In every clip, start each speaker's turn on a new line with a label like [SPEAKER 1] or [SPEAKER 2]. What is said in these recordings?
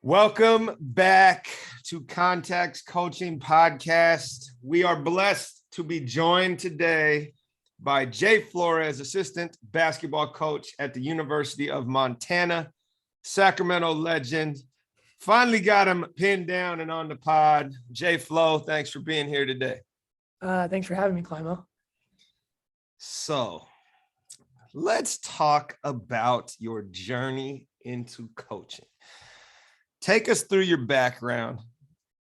[SPEAKER 1] Welcome back to Context Coaching Podcast. We are blessed to be joined today by Jay Flores, assistant basketball coach at the University of Montana, Sacramento legend. Finally got him pinned down and on the pod. Jay Flo, thanks for being here today.
[SPEAKER 2] Thanks for having me, Climo.
[SPEAKER 1] So let's talk about your journey into coaching. Take us through your background.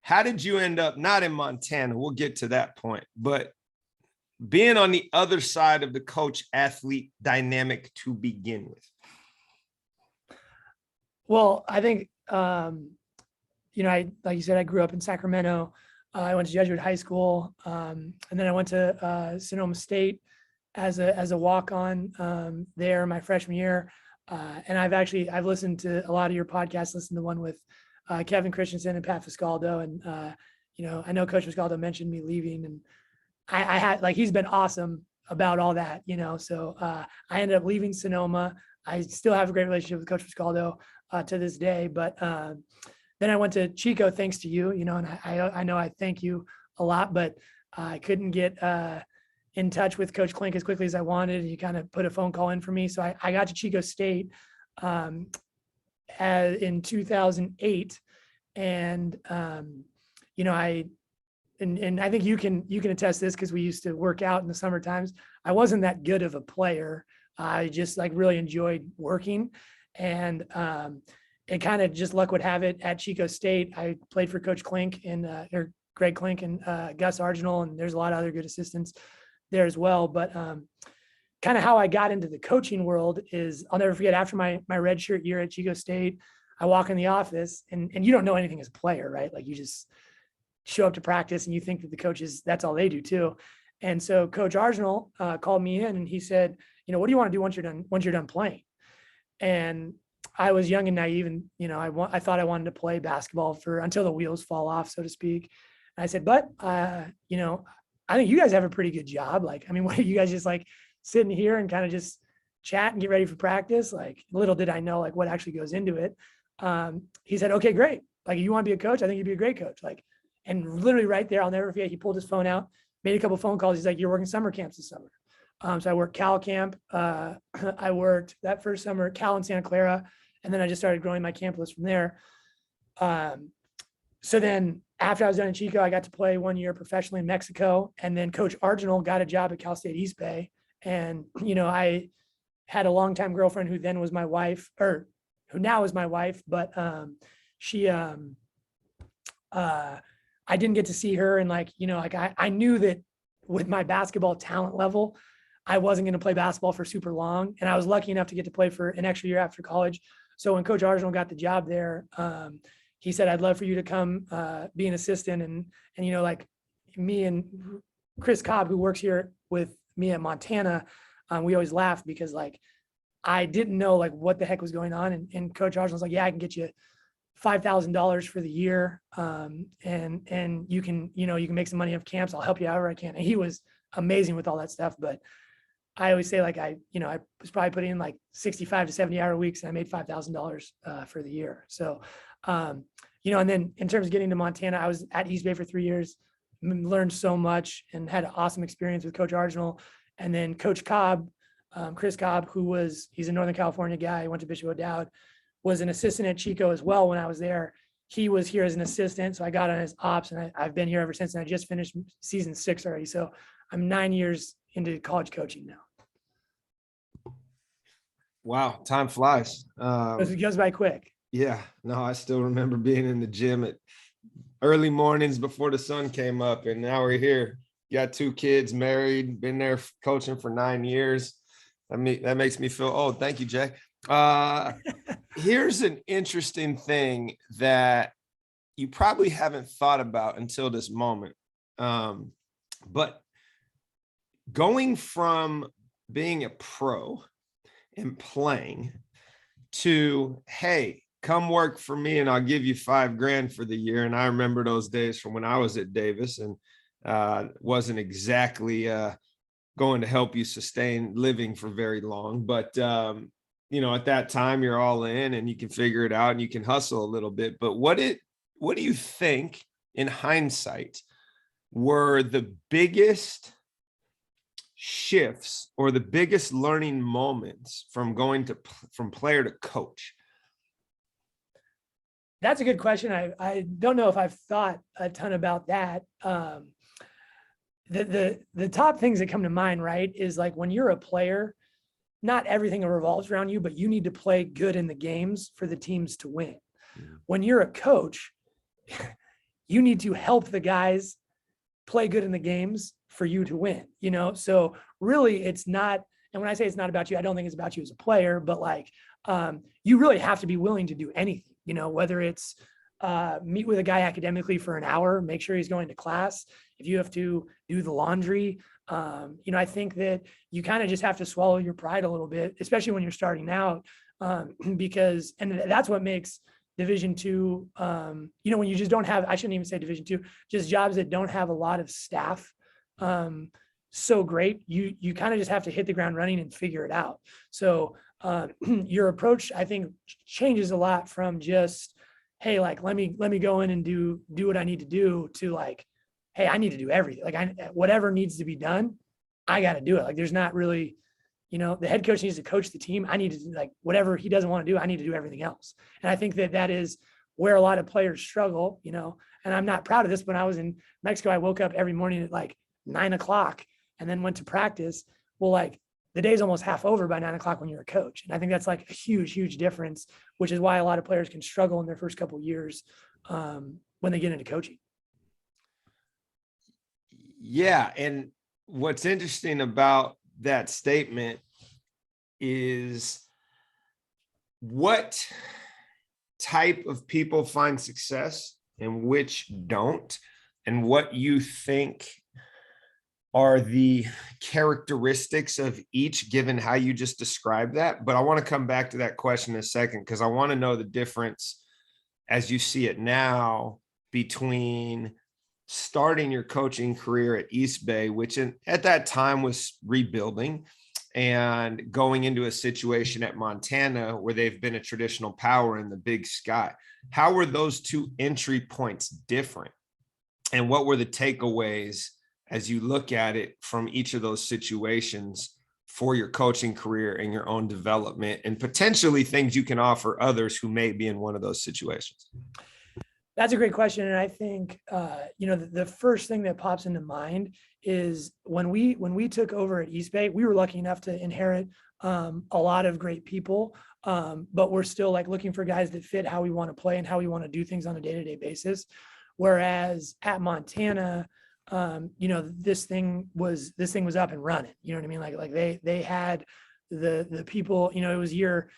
[SPEAKER 1] How did you end up not in Montana? We'll get to that point, but being on the other side of the coach-athlete dynamic to begin with.
[SPEAKER 2] Well, I think, like you said, I grew up in Sacramento. I went to Jesuit high school, and then I went to Sonoma State as a walk-on there my freshman year. And I've listened to a lot of your podcasts, listened to one with Kevin Christensen and Pat Fiscaldo. And, I know Coach Fiscaldo mentioned me leaving, and I had, he's been awesome about all that, so I ended up leaving Sonoma. I still have a great relationship with Coach Fiscaldo to this day, but then I went to Chico, thanks to you, and I know I thank you a lot, but I couldn't get in touch with Coach Klink as quickly as I wanted. He kind of put a phone call in for me. So I got to Chico State in 2008. And, I think you can attest this because we used to work out in the summer times. I wasn't that good of a player. I just really enjoyed working. And it kind of just luck would have it at Chico State. I played for Coach Klink or Greg Klink and Gus Arginal, and there's a lot of other good assistants there as well. But kind of how I got into the coaching world is, I'll never forget, after my redshirt year at Chico State, I walk in the office and you don't know anything as a player, right? Like, you just show up to practice and you think that the coaches, that's all they do too. And so Coach Arginal called me in and he said, what do you want to do once you're done playing? And I was young and naive, and I thought I wanted to play basketball until the wheels fall off, so to speak. And I said, but I think you guys have a pretty good job. What are you guys just sitting here and kind of just chat and get ready for practice? Little did I know what actually goes into it. He said, okay, great. You want to be a coach? I think you'd be a great coach. And literally right there, I'll never forget, he pulled his phone out, made a couple of phone calls. He's like, you're working summer camps this summer. So I worked Cal camp. I worked that first summer, Cal in Santa Clara. And then I just started growing my camp list from there. So then after I was done in Chico, I got to play 1 year professionally in Mexico. And then Coach Arginal got a job at Cal State East Bay. And, I had a longtime girlfriend who then was my wife, or who now is my wife, but she, I didn't get to see her. And I knew that with my basketball talent level, I wasn't going to play basketball for super long. And I was lucky enough to get to play for an extra year after college. So when Coach Arginal got the job there, he said, I'd love for you to come be an assistant. And me and Chris Cobb, who works here with me at Montana, we always laugh because I didn't know what the heck was going on. And Coach Arginal was like, yeah, I can get you $5,000 for the year. And you can make some money off camps. I'll help you however I can. And he was amazing with all that stuff. But I always say I was probably putting in 65 to 70 hour weeks, and I made $5,000 for the year. So, and then in terms of getting to Montana, I was at East Bay for 3 years, learned so much and had an awesome experience with Coach Arginal. And then Coach Cobb, Chris Cobb, he's a Northern California guy, went to Bishop O'Dowd, was an assistant at Chico as well when I was there. He was here as an assistant, so I got on his ops, and I've been here ever since. And I just finished season 6 already, so I'm 9 years into college coaching now.
[SPEAKER 1] Wow, time flies.
[SPEAKER 2] It goes by quick.
[SPEAKER 1] Yeah, no, I still remember being in the gym at early mornings before the sun came up, and now we're here. Got 2 kids, married, been there coaching for 9 years. That makes me feel old. Thank you, Jay. Here's an interesting thing that you probably haven't thought about until this moment. But going from being a pro and playing to, hey, come work for me and I'll give you $5,000 for the year. And I remember those days from when I was at Davis, and wasn't exactly going to help you sustain living for very long. But at that time you're all in and you can figure it out and you can hustle a little bit. But what do you think in hindsight were the biggest shifts or the biggest learning moments from going from player to coach?
[SPEAKER 2] That's a good question. I don't know if I've thought a ton about that. The top things that come to mind, right, is like when you're a player, not everything revolves around you, but you need to play good in the games for the teams to win. When you're a coach, you need to help the guys play good in the games for you to win, So really it's not, and when I say it's not about you, I don't think it's about you as a player, but like, you really have to be willing to do anything, whether it's meet with a guy academically for an hour, make sure he's going to class. If you have to do the laundry, I think that you kind of just have to swallow your pride a little bit, especially when you're starting out, because, and that's what makes Division II, when you just don't have, I shouldn't even say Division II, just jobs that don't have a lot of staff, so great. You kind of just have to hit the ground running and figure it out. So your approach, I think, changes a lot from just, hey, like, let me go in and do what I need to do, to like, hey, I need to do everything. Like, whatever needs to be done, I got to do it. Like, there's not really, the head coach needs to coach the team. I need to do, like, whatever he doesn't want to do, I need to do everything else. And I think that is where a lot of players struggle, and I'm not proud of this. When I was in Mexico, I woke up every morning at like 9:00 and then went to practice. Well, like, the day's almost half over by 9:00 when you're a coach. And I think that's like a huge, huge difference, which is why a lot of players can struggle in their first couple of years when they get into coaching.
[SPEAKER 1] Yeah. And what's interesting about that statement is what type of people find success and which don't, and what you think are the characteristics of each, given how you just described that. But I want to come back to that question in a second, because I want to know the difference as you see it now between starting your coaching career at East Bay, which at that time was rebuilding, and going into a situation at Montana where they've been a traditional power in the Big Sky. How were those two entry points different? And what were the takeaways as you look at it from each of those situations for your coaching career and your own development, and potentially things you can offer others who may be in one of those situations?
[SPEAKER 2] That's a great question. And I think, the first thing that pops into mind is when we took over at East Bay, we were lucky enough to inherit a lot of great people, but we're still like looking for guys that fit how we want to play and how we want to do things on a day-to-day basis. Whereas at Montana, this thing was up and running, you know what I mean? Like they had the people, it was year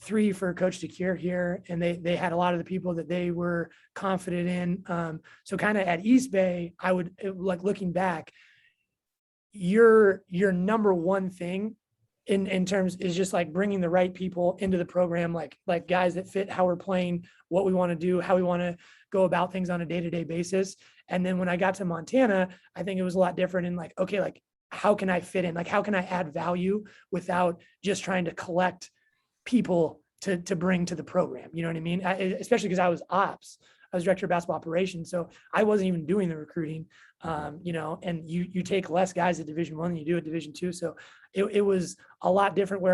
[SPEAKER 2] 3 for Coach DeCure here, and they had a lot of the people that they were confident in. So kind of at East Bay, I would, like, looking back, your number one thing in terms is just like bringing the right people into the program, like guys that fit how we're playing, what we want to do, how we want to go about things on a day-to-day basis. And then when I got to Montana, I think it was a lot different in like, okay, like, how can I fit in? Like, how can I add value without just trying to collect people to bring to the program? You know what I mean? Especially because I was ops. I was director of basketball operations. So I wasn't even doing the recruiting, and you take less guys at Division I than you do at Division II. So it was a lot different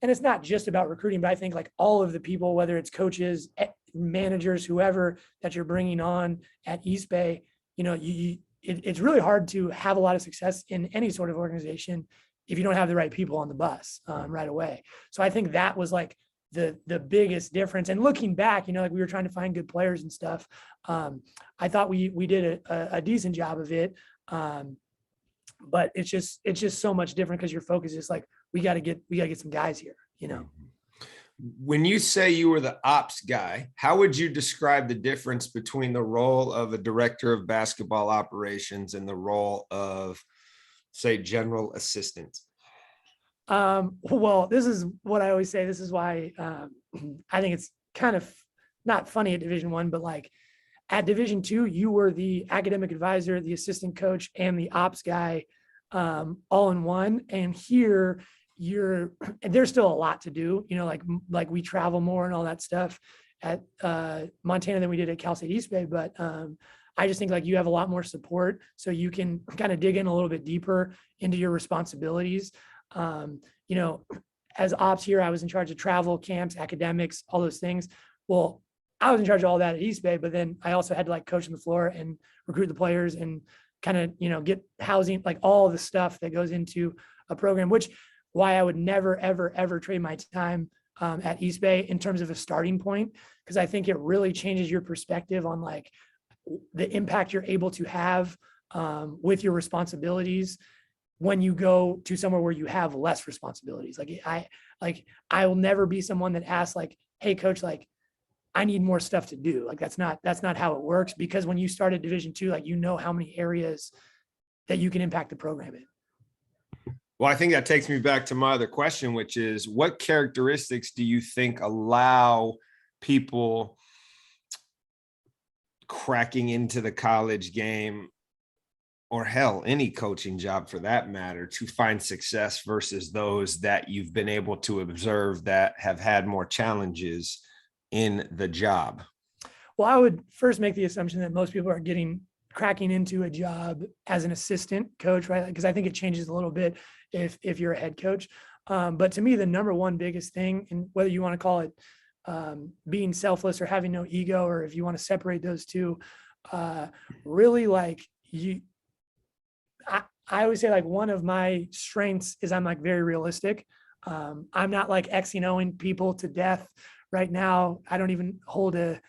[SPEAKER 2] and it's not just about recruiting, but I think like all of the people, whether it's coaches, managers, whoever that you're bringing on at East Bay, it's really hard to have a lot of success in any sort of organization if you don't have the right people on the bus right away. So I think that was like the biggest difference. And looking back, like we were trying to find good players and stuff. I thought we did a decent job of it. But it's just so much different because your focus is like, we got to get some guys here,
[SPEAKER 1] When you say you were the ops guy, how would you describe the difference between the role of a director of basketball operations and the role of, say, general assistant?
[SPEAKER 2] Well, this is what I always say. This is why I think it's kind of not funny at Division I, but like at Division II, you were the academic advisor, the assistant coach, and the ops guy all in one. And here there's still a lot to do, like we travel more and all that stuff at Montana than we did at Cal State East Bay. But I just think like you have a lot more support, so you can kind of dig in a little bit deeper into your responsibilities. As ops here, I was in charge of travel, camps, academics, all those things. Well, I was in charge of all that at East Bay, but then I also had to like coach on the floor and recruit the players and kind of, get housing, like all the stuff that goes into a program, which why I would never, ever, ever trade my time at East Bay in terms of a starting point, because I think it really changes your perspective on like the impact you're able to have with your responsibilities when you go to somewhere where you have less responsibilities. I will never be someone that asks like, hey coach, like I need more stuff to do. Like that's not how it works, because when you start at Division II, like how many areas that you can impact the program in.
[SPEAKER 1] Well, I think that takes me back to my other question, which is what characteristics do you think allow people cracking into the college game, or hell, any coaching job for that matter, to find success versus those that you've been able to observe that have had more challenges in the job?
[SPEAKER 2] Well, I would first make the assumption that most people are cracking into a job as an assistant coach, right? Because I think it changes a little bit if you're a head coach. But to me, the number one biggest thing, and whether you want to call it being selfless or having no ego, or if you want to separate those two, really like I always say like one of my strengths is I'm like very realistic. I'm not like Xing O'ing people to death right now. I don't even hold a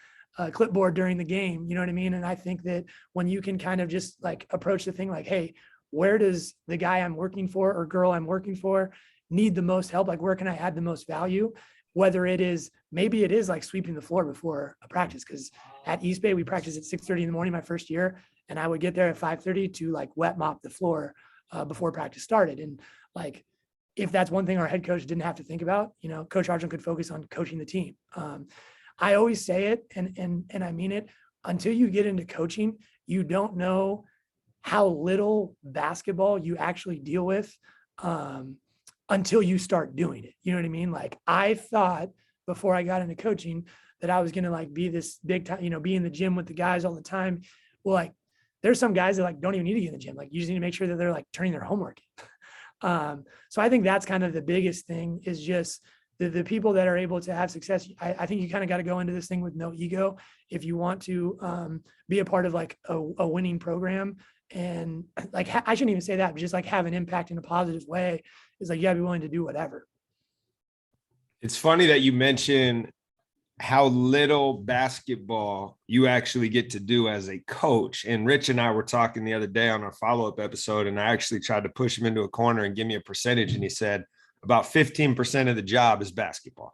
[SPEAKER 2] clipboard during the game. You know what I mean? And I think that when you can kind of just like approach the thing like, hey, where does the guy I'm working for or girl I'm working for need the most help? Like, where can I add the most value? Whether maybe it is like sweeping the floor before a practice. Cause at East Bay, we practiced at 6:30 in the morning my first year. And I would get there at 5:30 to like wet mop the floor before practice started. And like, if that's one thing our head coach didn't have to think about, Coach Arjun could focus on coaching the team. I always say it, and I mean it, until you get into coaching, you don't know how little basketball you actually deal with until you start doing it. You know what I mean? Like I thought before I got into coaching that I was going to like be this big time, be in the gym with the guys all the time. Well, like there's some guys that like don't even need to get in the gym. Like you just need to make sure that they're like turning their homework in. So I think that's kind of the biggest thing, is just the people that are able to have success. I think you kind of got to go into this thing with no ego if you want to be a part of like a winning program. And like, I shouldn't even say that, but just like have an impact in a positive way is like, you gotta be willing to do whatever.
[SPEAKER 1] It's funny that you mention how little basketball you actually get to do as a coach. And Rich and I were talking the other day on our follow-up episode, and I actually tried to push him into a corner and give me a percentage. And he said about 15% of the job is basketball.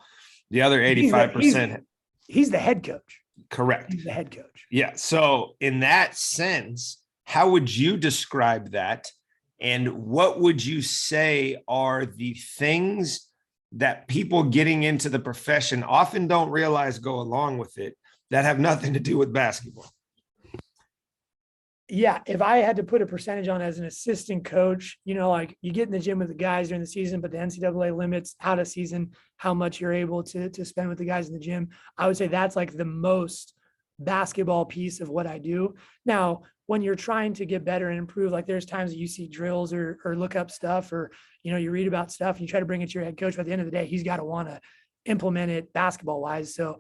[SPEAKER 1] The other 85%.
[SPEAKER 2] He's the head coach.
[SPEAKER 1] Correct.
[SPEAKER 2] He's the head coach.
[SPEAKER 1] Yeah. So in that sense, how would you describe that? And what would you say are the things that people getting into the profession often don't realize go along with it that have nothing to do with basketball?
[SPEAKER 2] Yeah. If I had to put a percentage on as an assistant coach, like you get in the gym with the guys during the season, but the NCAA limits out of season how much you're able to spend with the guys in the gym. I would say that's like the most basketball piece of what I do. Now, when you're trying to get better and improve, like there's times that you see drills or look up stuff, or, you read about stuff and you try to bring it to your head coach, but at the end of the day, he's got to want to implement it basketball wise. So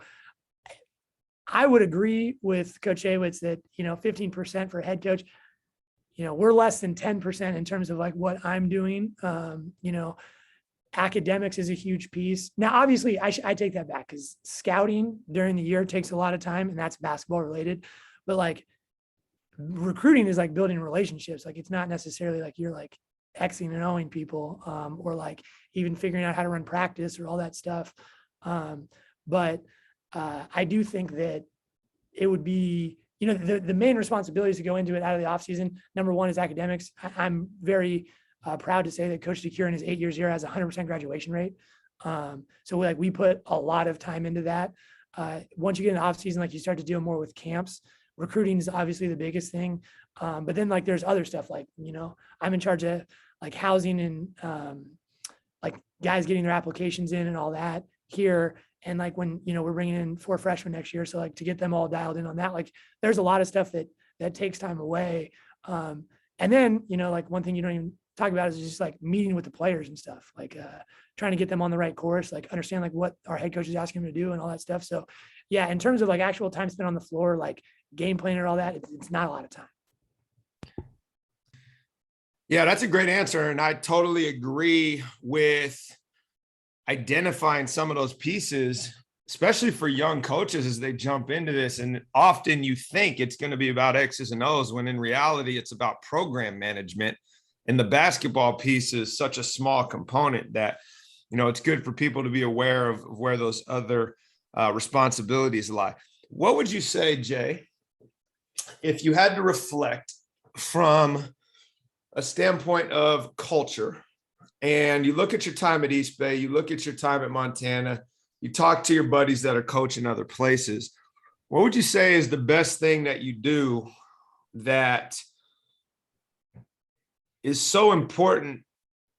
[SPEAKER 2] I would agree with Coach Awitz that, 15% for a head coach, we're less than 10% in terms of like what I'm doing. Academics is a huge piece. Now, obviously I take that back, because scouting during the year takes a lot of time, and that's basketball related, but like recruiting is like building relationships. Like it's not necessarily like you're like Xing and O'ing people, or like even figuring out how to run practice or all that stuff. But I do think that it would be, the main responsibilities to go into it out of the off season. Number one is academics. I'm very proud to say that Coach DeCure in his 8 years here has 100% graduation rate. So we put a lot of time into that. Once you get in the off season, like you start to deal more with camps. Recruiting is obviously the biggest thing. But then like there's other stuff like, I'm in charge of like housing and like guys getting their applications in and all that here. And like when, we're bringing in 4 freshmen next year. So like to get them all dialed in on that, like there's a lot of stuff that takes time away. And then, like one thing you don't even talk about is just like meeting with the players and stuff, like trying to get them on the right course, like understand like what our head coach is asking them to do and all that stuff. So yeah, in terms of like actual time spent on the floor, like game planning or all that, it's not a lot of time.
[SPEAKER 1] Yeah, that's a great answer. And I totally agree with identifying some of those pieces, especially for young coaches as they jump into this. And often you think it's going to be about X's and O's, when in reality, it's about program management. And the basketball piece is such a small component that, it's good for people to be aware of where those other responsibilities lie. What would you say, Jay, if you had to reflect from a standpoint of culture, and you look at your time at East Bay, you look at your time at Montana, you talk to your buddies that are coaching other places, what would you say is the best thing that you do that is so important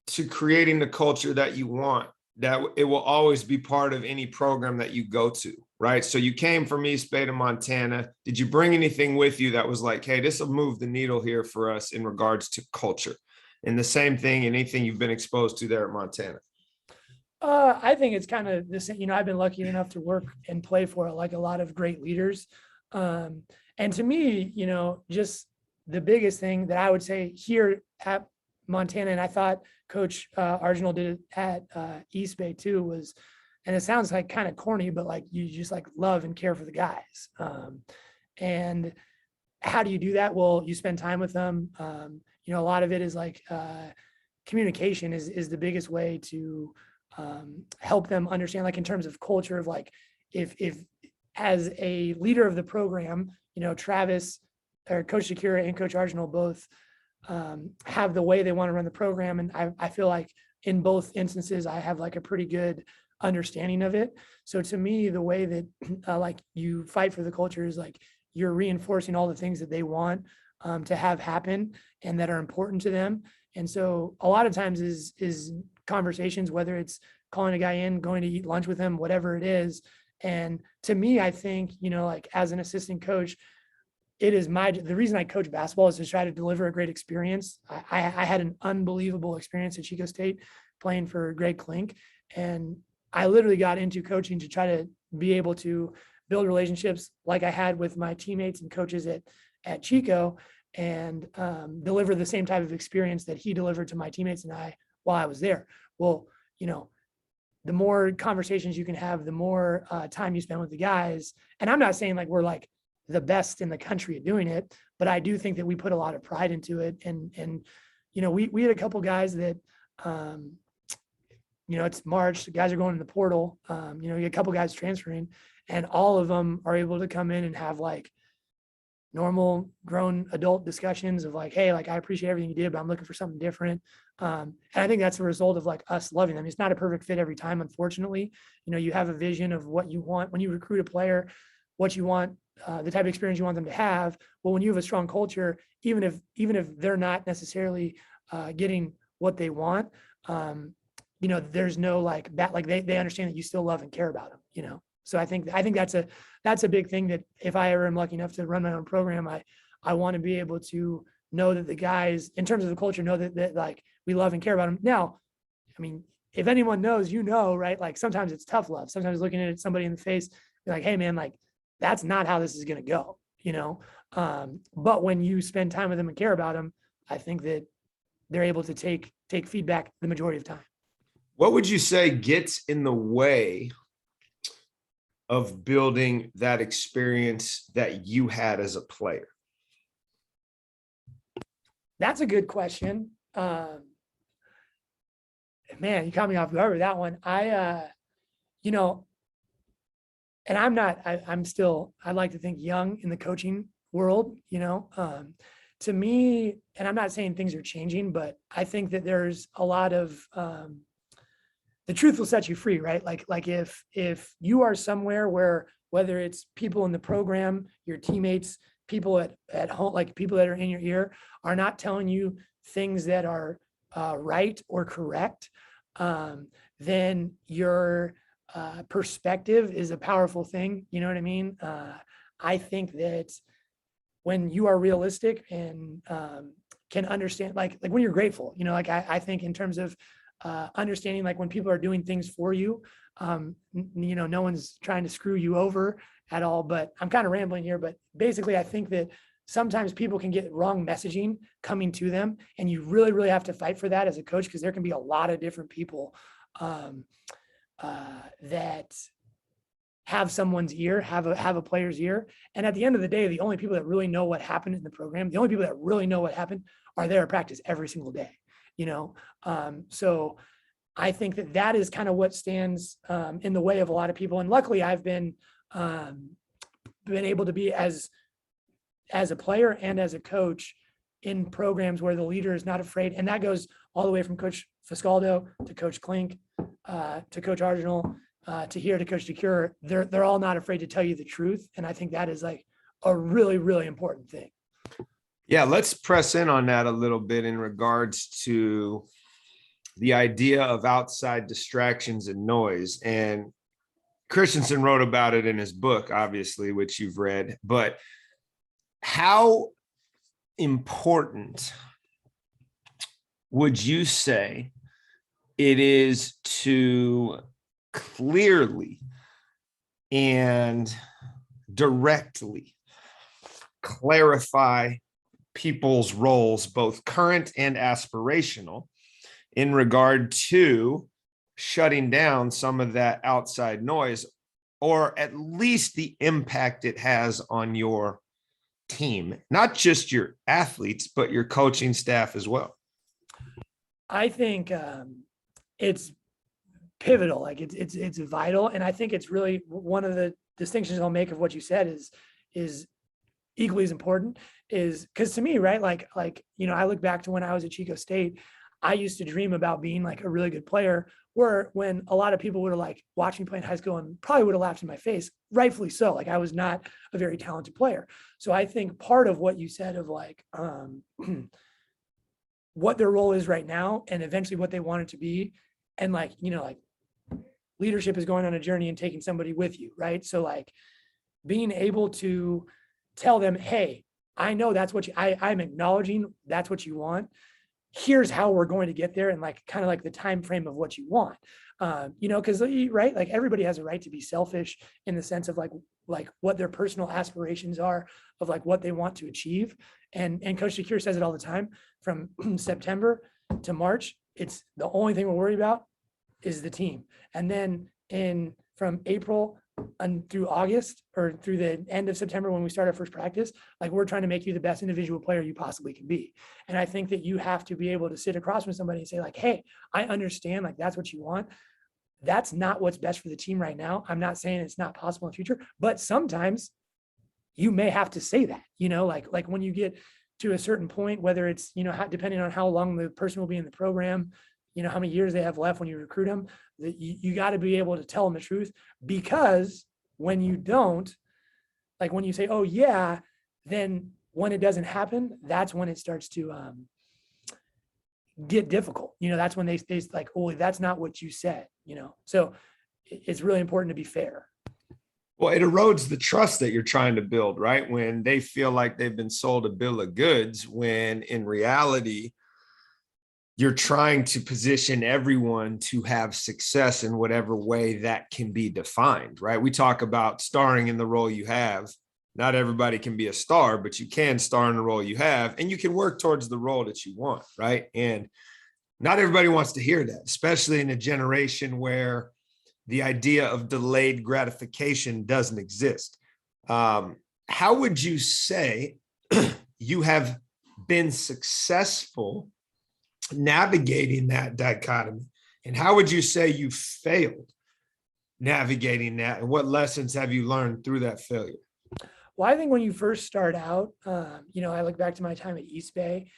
[SPEAKER 1] to creating the culture that you want, that it will always be part of any program that you go to, right? So you came from East Bay to Montana. Did you bring anything with you that was like, hey, this will move the needle here for us in regards to culture? And the same thing, anything you've been exposed to there at Montana?
[SPEAKER 2] I think it's kind of the same. I've been lucky enough to work and play for like a lot of great leaders. And to me, just the biggest thing that I would say here at Montana, and I thought Coach Arginal did it at East Bay too, was, and it sounds like kind of corny, but like you just like love and care for the guys. And how do you do that? Well, you spend time with them. A lot of it is like communication is the biggest way to help them understand, like in terms of culture of like, if as a leader of the program, Travis or Coach Shakira and Coach Arginal both have the way they want to run the program. And I feel like in both instances, I have like a pretty good understanding of it. So to me, the way that like you fight for the culture is like you're reinforcing all the things that they want to have happen and that are important to them. And so a lot of times is conversations, whether it's calling a guy in, going to eat lunch with him, whatever it is. And to me, I think, like as an assistant coach, the reason I coach basketball is to try to deliver a great experience. I had an unbelievable experience at Chico State playing for Greg Klink. And I literally got into coaching to try to be able to build relationships like I had with my teammates and coaches at Chico, and deliver the same type of experience that he delivered to my teammates and I while I was there. Well, the more conversations you can have, the more time you spend with the guys. And I'm not saying like we're like the best in the country at doing it, but I do think that we put a lot of pride into it. And we had a couple guys that, it's March, the guys are going in the portal, you get a couple guys transferring, and all of them are able to come in and have like normal grown adult discussions of like, hey, like I appreciate everything you did, but I'm looking for something different. And I think that's a result of like us loving them. It's not a perfect fit every time, unfortunately. You have a vision of what you want when you recruit a player, what you want, the type of experience you want them to have. Well, when you have a strong culture, even if they're not necessarily getting what they want, there's no like that, like they understand that you still love and care about them, So I think that's a big thing, that if I ever am lucky enough to run my own program, I want to be able to know that the guys, in terms of the culture, know that like we love and care about them. Now, I mean, if anyone knows, right? Like sometimes it's tough love. Sometimes looking at somebody in the face, be like, hey man, like that's not how this is going to go, but when you spend time with them and care about them, I think that they're able to take feedback the majority of the time.
[SPEAKER 1] What would you say gets in the way of building that experience that you had as a player?
[SPEAKER 2] That's a good question. Man, you caught me off guard with that one. And I'm still, I like to think young in the coaching world, to me, and I'm not saying things are changing, but I think that there's a lot of, the truth will set you free, right? Like if you are somewhere where, whether it's people in the program, your teammates, people at home, like people that are in your ear, are not telling you things that are right or correct, then your perspective is a powerful thing. You know what I mean? I think that when you are realistic and can understand, like when you're grateful, like I think in terms of understanding, like when people are doing things for you, no one's trying to screw you over at all, but I'm kind of rambling here, but basically I think that sometimes people can get wrong messaging coming to them, and you really, really have to fight for that as a coach, because there can be a lot of different people that have someone's ear, have a player's ear. And at the end of the day, the only people that really know what happened in the program, the only people that really know what happened are there at practice every single day, so I think that is kind of what stands in the way of a lot of people. And luckily I've been able to be as a player and as a coach in programs where the leader is not afraid. And that goes all the way from Coach Fiscaldo to Coach Klink, to Coach Arginal, to Coach DeCure. They're all not afraid to tell you the truth. And I think that is like a really, really important thing.
[SPEAKER 1] Yeah, let's press in on that a little bit in regards to the idea of outside distractions and noise. And Christensen wrote about it in his book, obviously, which you've read, but how important would you say it is to clearly and directly clarify people's roles, both current and aspirational, in regard to shutting down some of that outside noise, or at least the impact it has on your team, not just your athletes, but your coaching staff as well?
[SPEAKER 2] I think it's pivotal. Like it's vital. And I think it's really one of the distinctions I'll make of what you said is equally as important, is because to me, right, like I look back to when I was at Chico State, I used to dream about being like a really good player, where when a lot of people would have like watched me play in high school and probably would have laughed in my face, rightfully so. Like I was not a very talented player. So I think part of what you said of like what their role is right now and eventually what they want it to be, and like leadership is going on a journey and taking somebody with you, right? So like being able to tell them, hey, I know that's what I'm acknowledging that's what you want. Here's how we're going to get there, and like kind of like the time frame of what you want. Because right, like everybody has a right to be selfish in the sense of like what their personal aspirations are of like what they want to achieve. And Coach DeCure says it all the time, from September to March, it's the only thing we're worried about is the team. And then from April and through August, or through the end of September when we start our first practice, like we're trying to make you the best individual player you possibly can be. And I think that you have to be able to sit across from somebody and say like, hey, I understand, like that's what you want. That's not what's best for the team right now. I'm not saying it's not possible in the future, but sometimes you may have to say that, like when you get to a certain point, whether it's, depending on how long the person will be in the program, how many years they have left when you recruit them, that you got to be able to tell them the truth. Because when you don't, like when you say, oh yeah, then when it doesn't happen, that's when it starts to get difficult. That's when they like, oh, that's not what you said, so it's really important to be fair.
[SPEAKER 1] Well, it erodes the trust that you're trying to build, right? When they feel like they've been sold a bill of goods, when in reality, you're trying to position everyone to have success in whatever way that can be defined, right? We talk about starring in the role you have. Not everybody can be a star, but you can star in the role you have, and you can work towards the role that you want, right? And not everybody wants to hear that, especially in a generation where the idea of delayed gratification doesn't exist. How would you say you have been successful navigating that dichotomy? And how would you say you failed navigating that? And what lessons have you learned through that failure?
[SPEAKER 2] Well, I think when you first start out, I look back to my time at East Bay,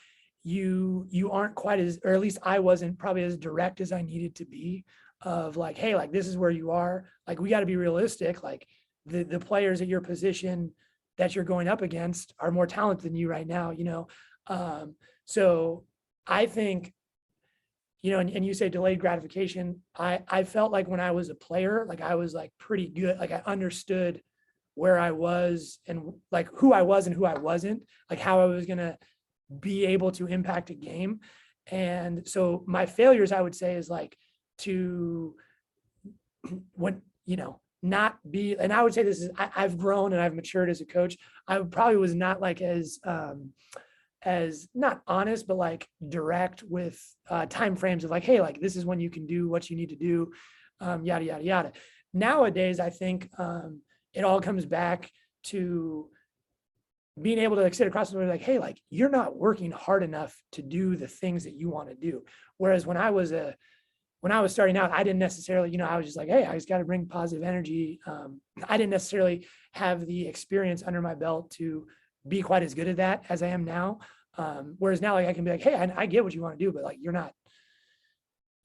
[SPEAKER 2] you aren't quite as, or at least I wasn't probably as direct as I needed to be, of like, hey, like this is where you are. Like we got to be realistic. Like the players at your position that you're going up against are more talented than you right now, So I think, and you say delayed gratification. I felt like when I was a player, like I was like pretty good. Like I understood where I was and like who I was and who I wasn't, like how I was going to be able to impact a game. And so my failures, I would say, is like to when, not be, and I would say this is, I've grown and I've matured as a coach. I probably was not like as not honest, but like direct with time frames of like, hey, like this is when you can do what you need to do, yada, yada, yada. Nowadays, I think it all comes back to being able to like sit across the room like, hey, like you're not working hard enough to do the things that you want to do. Whereas when I was starting out, I didn't necessarily, I was just like, hey, I just got to bring positive energy. I didn't necessarily have the experience under my belt to be quite as good at that as I am now. Whereas now, like I can be like, hey, I get what you want to do, but like you're not,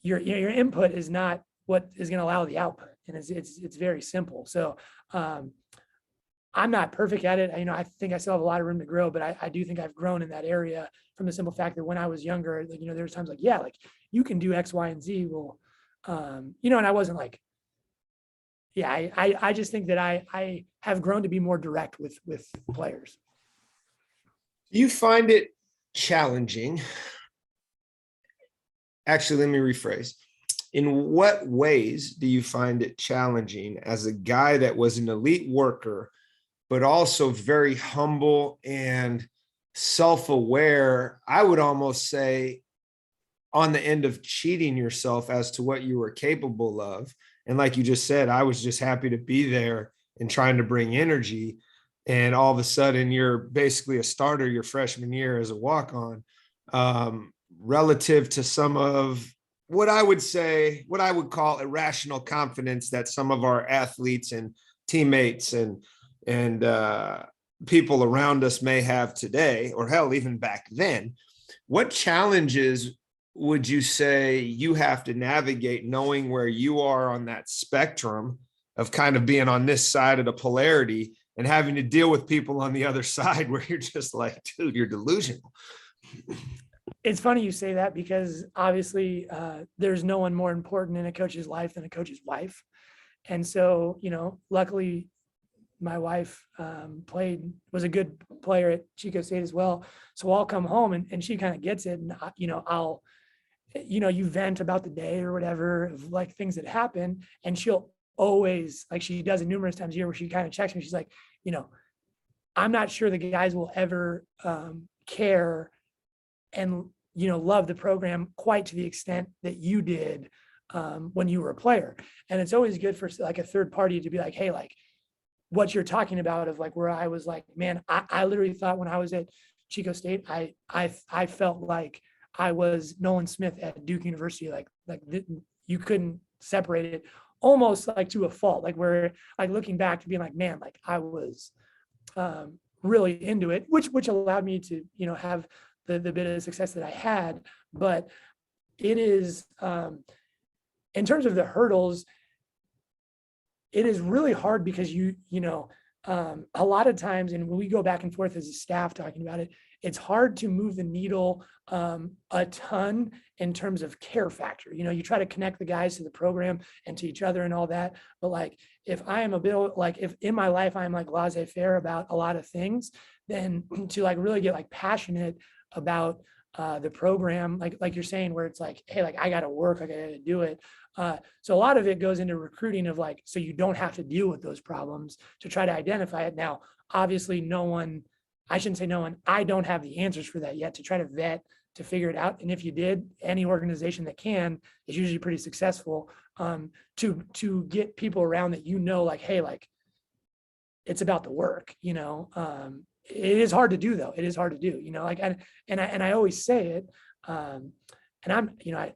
[SPEAKER 2] your input is not what is going to allow the output, and it's very simple. So I'm not perfect at it. I think I still have a lot of room to grow, but I do think I've grown in that area from the simple fact that when I was younger, like, there was times like, yeah, like you can do X, Y, and Z. Well, and I wasn't like, yeah, I just think that I have grown to be more direct with players.
[SPEAKER 1] Do you find it challenging? Actually, let me rephrase. In what ways do you find it challenging as a guy that was an elite worker, but also very humble and self-aware? I would almost say on the end of cheating yourself as to what you were capable of. And like you just said, I was just happy to be there and trying to bring energy. And all of a sudden you're basically a starter your freshman year as a walk-on, relative to some of what I would call irrational confidence that some of our athletes and teammates and people around us may have today, or hell, even back then. What challenges would you say you have to navigate knowing where you are on that spectrum of kind of being on this side of the polarity and having to deal with people on the other side where you're just like, dude, you're delusional?
[SPEAKER 2] It's funny you say that because obviously there's no one more important in a coach's life than a coach's wife. And so, luckily my wife was a good player at Chico State as well. So I'll come home and she kind of gets it. And, I'll, you vent about the day or whatever, of like things that happen. And she'll always, like she does it numerous times a year, where she kind of checks me. She's like, I'm not sure the guys will ever care and, love the program quite to the extent that you did when you were a player. And it's always good for like a third party to be like, hey, like what you're talking about, of like where I was like, man, I literally thought when I was at Chico State, I felt like I was Nolan Smith at Duke University. Like you couldn't separate it, almost like to a fault, like where like looking back to being like, man, like I was really into it, which allowed me to, have the bit of success that I had. But it is, in terms of the hurdles, it is really hard because a lot of times, and when we go back and forth as a staff talking about it, it's hard to move the needle a ton in terms of care factor. You try to connect the guys to the program and to each other and all that. But like, if I am a bit like, if in my life I'm like laissez-faire about a lot of things, then to like really get like passionate about the program, like you're saying, where it's like, hey, like I got to work, I got to do it. So a lot of it goes into recruiting of like, so you don't have to deal with those problems to try to identify it. Now, obviously I shouldn't say no one, I don't have the answers for that yet to try to vet, to figure it out. And if you did, any organization that can is usually pretty successful to get people around that, like, hey, like it's about the work, it is hard to do though. It is hard to do, like, and I always say it, and I'm,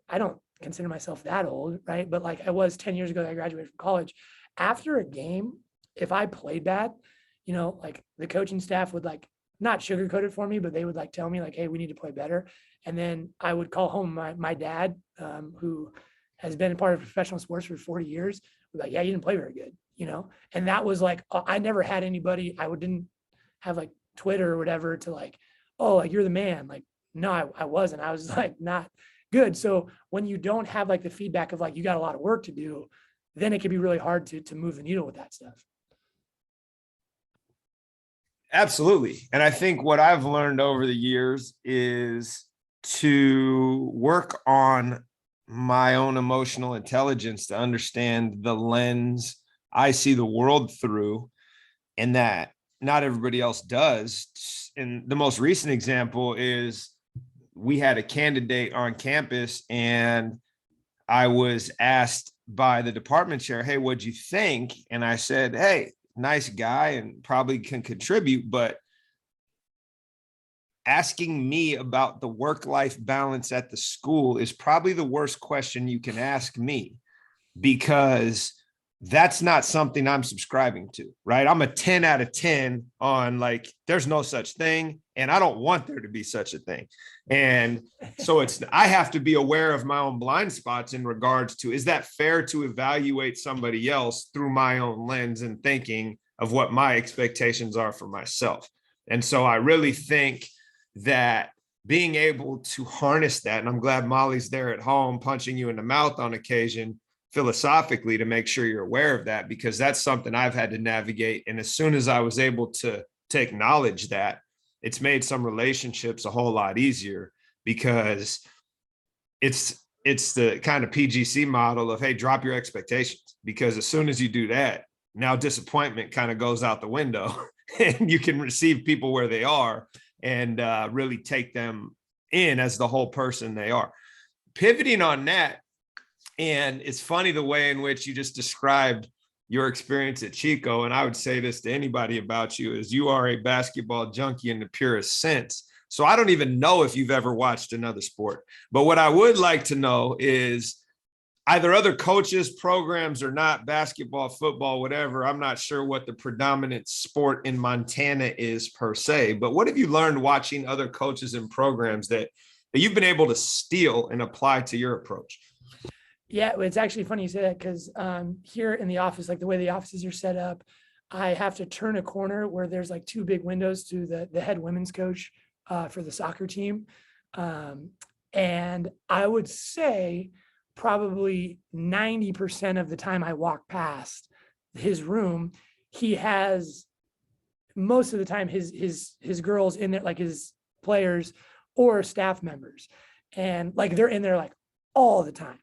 [SPEAKER 2] I don't consider myself that old, right? But like I was 10 years ago that I graduated from college. After a game, if I played bad, like the coaching staff would like not sugarcoat it for me, but they would like tell me like, hey, we need to play better. And then I would call home my dad, who has been a part of professional sports for 40 years, was like, yeah, you didn't play very good, and that was like, I never had anybody, didn't have like Twitter or whatever to like, oh, like you're the man. Like, no, I wasn't. I was like not good. So when you don't have like the feedback of like, you got a lot of work to do, then it can be really hard to move the needle with that stuff.
[SPEAKER 1] Absolutely. And I think what I've learned over the years is to work on my own emotional intelligence to understand the lens I see the world through, and that not everybody else does. And the most recent example is we had a candidate on campus, and I was asked by the department chair, hey, what'd you think? And I said, hey, nice guy and probably can contribute, but asking me about the work-life balance at the school is probably the worst question you can ask me, because that's not something I'm subscribing to, right? I'm a 10 out of 10 on like, there's no such thing. And I don't want there to be such a thing. And so I have to be aware of my own blind spots in regards to, is that fair to evaluate somebody else through my own lens and thinking of what my expectations are for myself? And so I really think that being able to harness that, and I'm glad Molly's there at home punching you in the mouth on occasion, philosophically, to make sure you're aware of that, because that's something I've had to navigate. And as soon as I was able to acknowledge that, it's made some relationships a whole lot easier, because it's the kind of PGC model of, hey, drop your expectations, because as soon as you do that, now disappointment kind of goes out the window and you can receive people where they are and really take them in as the whole person they are. Pivoting on that, and it's funny the way in which you just described your experience at Chico. And I would say this to anybody about you, is you are a basketball junkie in the purest sense. So I don't even know if you've ever watched another sport. But what I would like to know is either other coaches, programs, or not, basketball, football, whatever. I'm not sure what the predominant sport in Montana is per se, but what have you learned watching other coaches and programs that you've been able to steal and apply to your approach?
[SPEAKER 2] Yeah, it's actually funny you say that, because here in the office, like the way the offices are set up, I have to turn a corner where there's like two big windows to the head women's coach for the soccer team. And I would say probably 90% of the time I walk past his room, he has most of the time his girls in there, like his players or staff members. And like they're in there like all the time.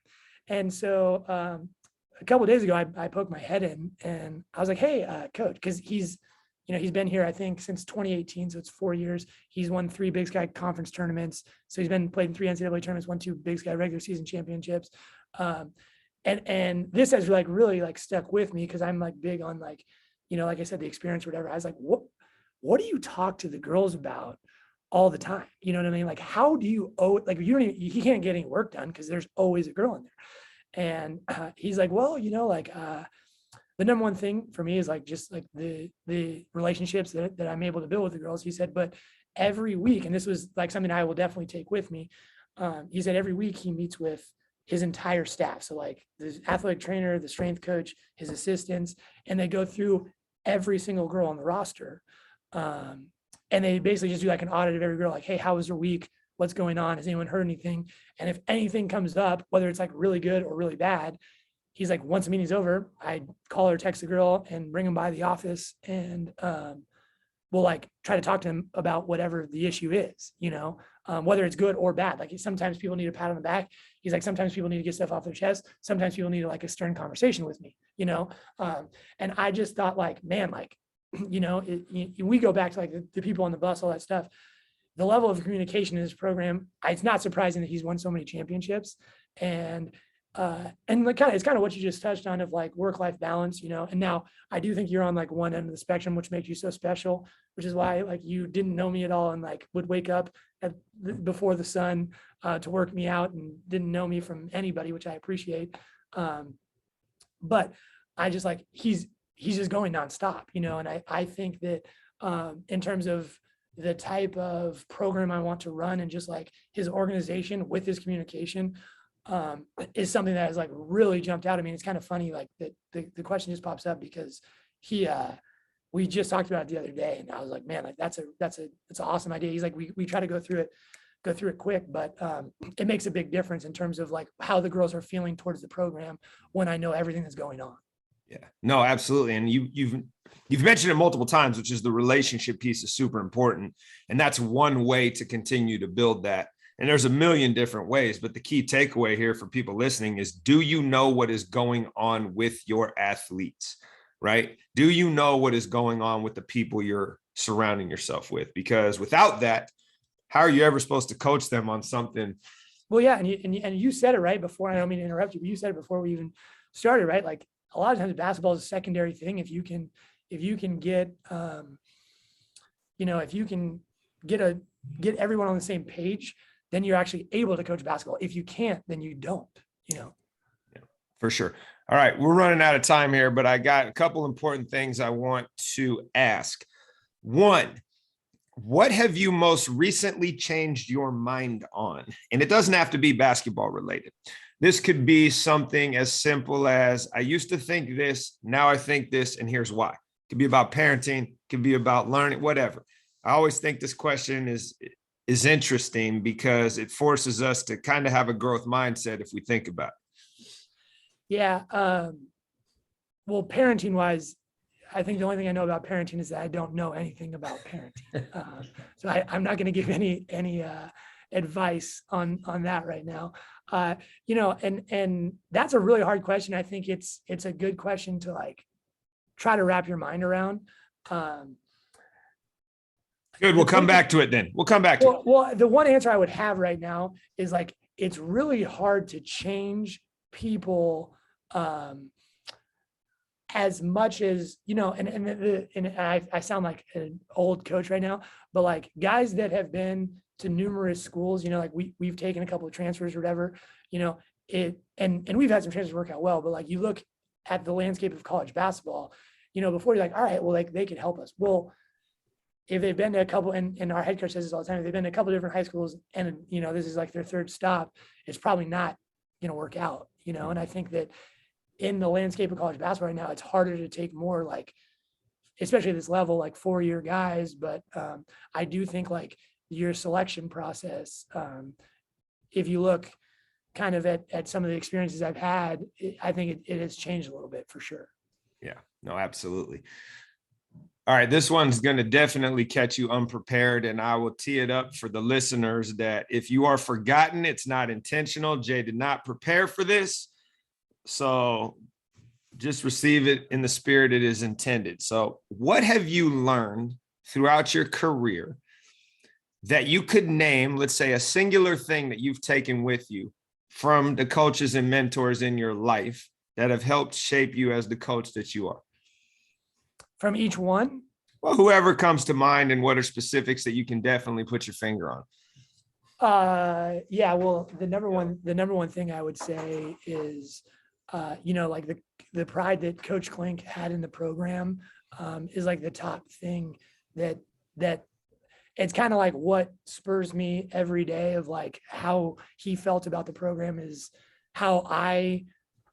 [SPEAKER 2] And so a couple of days ago, I poked my head in and I was like, hey, coach, because he's been here, I think, since 2018. So it's 4 years. He's won 3 Big Sky conference tournaments. So he's been played in 3 NCAA tournaments, won 2 Big Sky regular season championships. And this has like really like stuck with me, because I'm like big on like, like I said, the experience or whatever. I was like, what do you talk to the girls about all the time? You know what I mean? Like, how do you like, he can't get any work done because there's always a girl in there. And he's like, well, like the number one thing for me is like, just like the relationships that I'm able to build with the girls. He said, but every week, and this was like something I will definitely take with me. He said every week he meets with his entire staff. So like the athletic trainer, the strength coach, his assistants, and they go through every single girl on the roster. And they basically just do like an audit of every girl, like, hey, how was her week? What's going on? Has anyone heard anything? And if anything comes up, whether it's like really good or really bad, he's like, once the meeting's over, I call or text the girl and bring them by the office, and we'll like try to talk to them about whatever the issue is, whether it's good or bad. Like sometimes people need a pat on the back. He's like, sometimes people need to get stuff off their chest. Sometimes people need like a stern conversation with me, and I just thought like, man, like, we go back to like the people on the bus, all that stuff. The level of communication in this program, it's not surprising that he's won so many championships. And like it's kind of what you just touched on of like work-life balance, and now I do think you're on like one end of the spectrum, which makes you so special, which is why like you didn't know me at all and like would wake up before the sun to work me out, and didn't know me from anybody, which I appreciate. But I just like, he's just going nonstop, and I think that in terms of the type of program I want to run, and just like his organization with his communication is something that has like really jumped out. I mean, it's kind of funny, like the question just pops up because we just talked about it the other day, and I was like, man, like that's an awesome idea. He's like, we try to go through it go through it quick, but it makes a big difference in terms of like how the girls are feeling towards the program when I know everything that's going on.
[SPEAKER 1] Yeah, no, absolutely. And you've mentioned it multiple times, which is the relationship piece is super important. And that's one way to continue to build that. And there's a million different ways, but the key takeaway here for people listening is, do you know what is going on with your athletes, right? Do you know what is going on with the people you're surrounding yourself with? Because without that, how are you ever supposed to coach them on something?
[SPEAKER 2] Well, yeah. And you said it right before, I don't mean to interrupt you, but you said it before we even started, right? Like a lot of times basketball is a secondary thing. If you can get, if you can get everyone on the same page, then you're actually able to coach basketball. If you can't, then you don't,
[SPEAKER 1] Yeah, for sure. All right. We're running out of time here, but I got a couple important things I want to ask. One, what have you most recently changed your mind on? And it doesn't have to be basketball related. This could be something as simple as, I used to think this, now I think this, and here's why. It could be about parenting, it could be about learning, whatever. I always think this question is interesting because it forces us to kind of have a growth mindset if we think about it.
[SPEAKER 2] Yeah. Well, parenting wise, I think the only thing I know about parenting is that I don't know anything about parenting. So I'm not going to give any advice on that right now. And that's a really hard question. I think it's a good question to like try to wrap your mind around.
[SPEAKER 1] Good. We'll come back to it then. We'll come back to it.
[SPEAKER 2] Well, the one answer I would have right now is like, it's really hard to change people as much as, and I sound like an old coach right now, but like guys that have been to numerous schools, like we've taken a couple of transfers or whatever, and we've had some transfers work out well, but like you look at the landscape of college basketball, before you're like, all right, well, like they could help us. Well, if they've been to a couple, and our head coach says this all the time, if they've been to a couple of different high schools and, this is like their third stop, it's probably not going to work out, and I think that in the landscape of college basketball right now, it's harder to take more like, especially at this level, like 4-year guys. But I do think like your selection process, if you look kind of at some of the experiences I've had, I think it has changed a little bit for sure.
[SPEAKER 1] Yeah, no, absolutely. All right, this one's going to definitely catch you unprepared, and I will tee it up for the listeners that if you are forgotten, it's not intentional. Jay did not prepare for this, so just receive it in the spirit it is intended. So what have you learned throughout your career that you could name, let's say, a singular thing that you've taken with you from the coaches and mentors in your life that have helped shape you as the coach that you are?
[SPEAKER 2] From each one?
[SPEAKER 1] Well, whoever comes to mind, and what are specifics that you can definitely put your finger on?
[SPEAKER 2] Yeah, well, the number one thing I would say is, like the pride that Coach Klink had in the program is like the top thing that it's kind of like what spurs me every day of like how he felt about the program is how I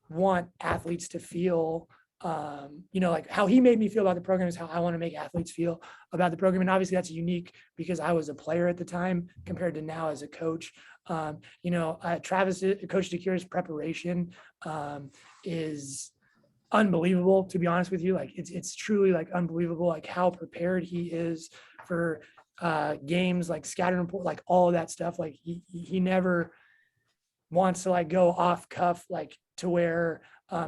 [SPEAKER 2] want athletes to feel. Like how he made me feel about the program is how I want to make athletes feel about the program. And obviously that's unique because I was a player at the time compared to now as a coach. Travis, Coach DeCure's preparation is unbelievable, to be honest with you. Like it's truly like unbelievable, like how prepared he is for games, like scouting report, like all of that stuff. Like he never wants to like go off cuff, like to where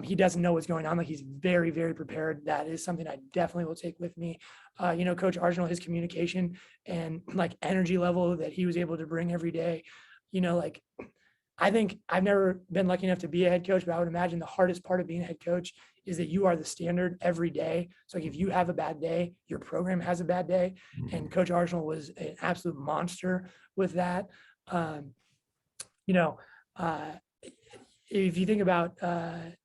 [SPEAKER 2] he doesn't know what's going on. Like he's very, very prepared. That is something I definitely will take with me. Coach Arsenal, his communication and like energy level that he was able to bring every day, like I think I've never been lucky enough to be a head coach, but I would imagine the hardest part of being a head coach is that you are the standard every day. So like if you have a bad day, your program has a bad day. And Coach Arsenal was an absolute monster with that. If you think about, I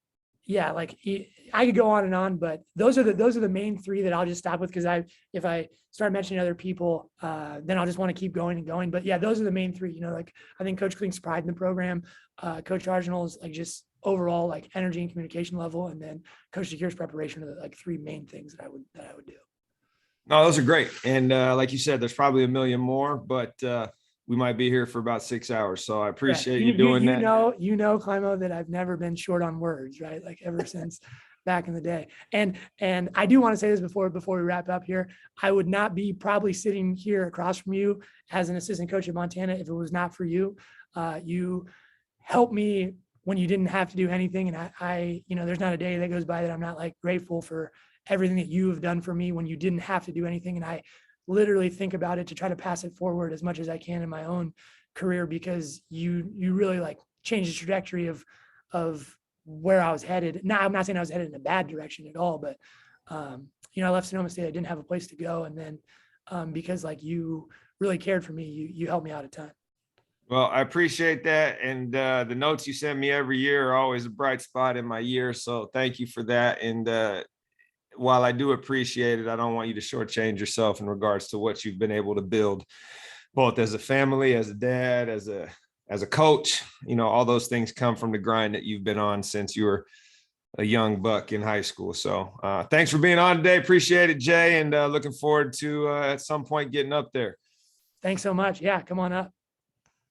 [SPEAKER 2] could go on and on, but those are the main three that I'll just stop with. Cause if I start mentioning other people, then I'll just want to keep going and going. But yeah, those are the main three, like I think Coach Klink's pride in the program, Coach Arsenal's like just overall like energy and communication level. And then Coach DeCure's preparation are the like three main things that I would do.
[SPEAKER 1] No, those are great. And like you said, there's probably a million more, but we might be here for about 6 hours. So I
[SPEAKER 2] Yeah,
[SPEAKER 1] appreciate you doing that.
[SPEAKER 2] Climo, that I've never been short on words, right? Like ever since back in the day. And I do want to say this before we wrap up here. I would not be probably sitting here across from you as an assistant coach at Montana if it was not for you. You helped me when you didn't have to do anything. And I, there's not a day that goes by that I'm not like grateful for everything that you have done for me when you didn't have to do anything. And I literally think about it to try to pass it forward as much as I can in my own career, because you really like changed the trajectory of where I was headed. Now, I'm not saying I was headed in a bad direction at all, but I left Sonoma State. I didn't have a place to go. And then because like you really cared for me, you helped me out a ton.
[SPEAKER 1] Well, I appreciate that. And the notes you send me every year are always a bright spot in my year. So thank you for that. And while I do appreciate it, I don't want you to shortchange yourself in regards to what you've been able to build, both as a family, as a dad, as a coach. All those things come from the grind that you've been on since you were a young buck in high school. So thanks for being on today. Appreciate it, Jay. And looking forward to at some point getting up there.
[SPEAKER 2] Thanks so much. Yeah, come on up.